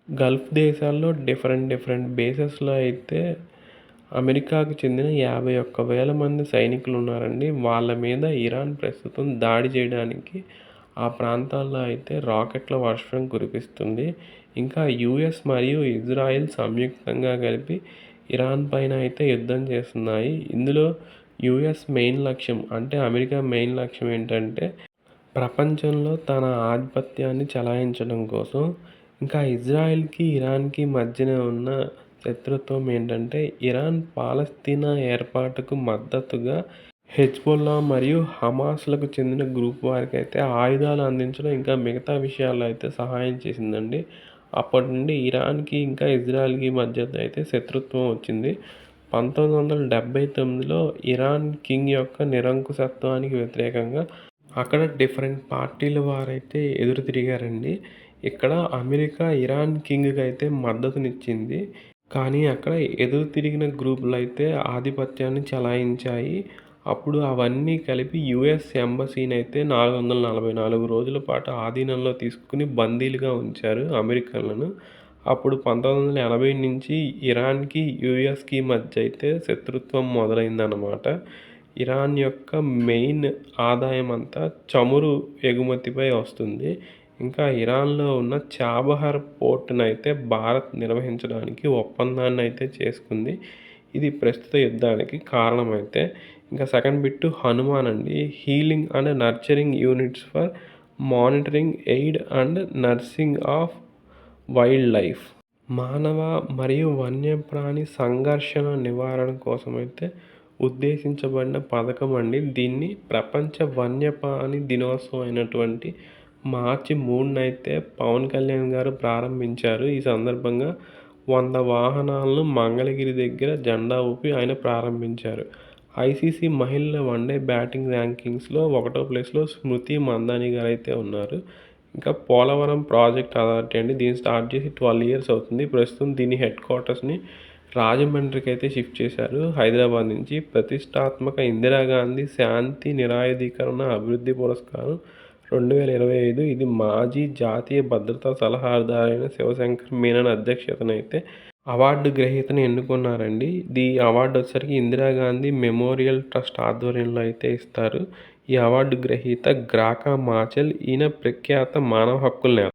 Gulf దేశాల్లో different బేసెస్‌లో అయితే అమెరికాకు చెందిన 51,000 మంది సైనికులున్నారండి. వాళ్ళ మీద ఇరాన్ ప్రస్తుతం దాడి చేయడానికి ఆ ప్రాంతాల్లో అయితే రాకెట్ల వర్షం కురిపిస్తుంది. ఇంకా యూఎస్ మరియు ఇజ్రాయెల్ సంయుక్తంగా కలిపి ఇరాన్ పైన అయితే యుద్ధం చేస్తున్నాయి. ఇందులో యూఎస్ మెయిన్ లక్ష్యం అంటే అమెరికా మెయిన్ లక్ష్యం ఏంటంటే ప్రపంచంలో తన ఆధిపత్యాన్ని చెలాయించడం కోసం. ఇంకా ఇజ్రాయెల్‌కి, ఇరాన్‌కి మధ్యన ఉన్న శత్రుత్వం ఏంటంటే ఇరాన్ పాలస్తీనా ఏర్పాటుకు మద్దతుగా హెజ్బొల్లా మరియు హమాస్‌లకు చెందిన గ్రూప్ వారికైతే ఆయుధాలు అందించడం, ఇంకా మిగతా విషయాల్లో అయితే సహాయం చేసిందండి. అప్పటి నుండి ఇరాన్‌కి ఇంకా ఇజ్రాయెల్‌కి మధ్య అయితే శత్రుత్వం వచ్చింది. 1979లో ఇరాన్ కింగ్ యొక్క నిరంకుశత్వానికి వ్యతిరేకంగా అక్కడ డిఫరెంట్ పార్టీల వారైతే ఎదురు తిరిగారండి. ఇక్కడ అమెరికా ఇరాన్ కింగ్‌కైతే మద్దతునిచ్చింది. కానీ అక్కడ ఎదురు తిరిగిన గ్రూపులైతే ఆధిపత్యాన్ని చెలాయించాయి. అప్పుడు అవన్నీ కలిపి యూఎస్ ఎంబసీనైతే 444 రోజుల పాటు ఆధీనంలో తీసుకొని బందీలుగా ఉంచారు అమెరికన్లను. అప్పుడు 1980 నుంచి ఇరాన్‌కి, యూఎస్‌కి మధ్య అయితే శత్రుత్వం మొదలైందనమాట. ఇరాన్ యొక్క మెయిన్ ఆదాయం అంతా చమురు ఎగుమతిపై వస్తుంది. ఇంకా ఇరాన్‌లో ఉన్న చాబహార్ పోర్ట్‌నైతే భారత్ నిర్వహించడానికి ఒప్పందాన్నైతే చేసుకుంది. ఇది ప్రస్తుత యుద్ధానికి కారణమైతే. ఇంకా సెకండ్ బిట్టు హనుమాన్ అండి. Healing and nurturing units for monitoring, aid and nursing of wild life. మానవ మరియు వన్యప్రాణి సంఘర్షణ నివారణ కోసమైతే ఉద్దేశించబడిన పథకం అండి. దీన్ని ప్రపంచ వన్యప్రాణి దినోత్సవం అయినటువంటి మార్చి 3నైతే పవన్ కళ్యాణ్ గారు ప్రారంభించారు. ఈ సందర్భంగా 100 వాహనాలను మంగళగిరి దగ్గర జెండా ఊపి ఆయన ప్రారంభించారు. ఐసీసీ మహిళల వన్డే బ్యాటింగ్ ర్యాంకింగ్స్‌లో 1వ ప్లేస్‌లో స్మృతి మందాని గారైతే ఉన్నారు. ఇంకా పోలవరం ప్రాజెక్ట్ అథారిటీ అండి. దీన్ని స్టార్ట్ చేసి 12 ఇయర్స్ అవుతుంది. ప్రస్తుతం దీని హెడ్ క్వార్టర్స్‌ని రాజమండ్రికి అయితే షిఫ్ట్ చేశారు హైదరాబాద్ నుంచి. ప్రతిష్టాత్మక ఇందిరాగాంధీ శాంతి నిరాయుధీకరణ అభివృద్ధి పురస్కారం 2025. ఇది మాజీ జాతీయ భద్రతా సలహాదారైన శివశంకర్ మీనన్ అధ్యక్షతనైతే అవార్డు గ్రహీతని ఎన్నుకున్నారండి. ఈ అవార్డు వచ్చేసరికి ఇందిరాగాంధీ మెమోరియల్ ట్రస్ట్ ఆధ్వర్యంలో అయితే ఇస్తారు. ఈ అవార్డు గ్రహీత గ్రాకా మాచెల్. ఈయన ప్రఖ్యాత మానవ హక్కుల నేత.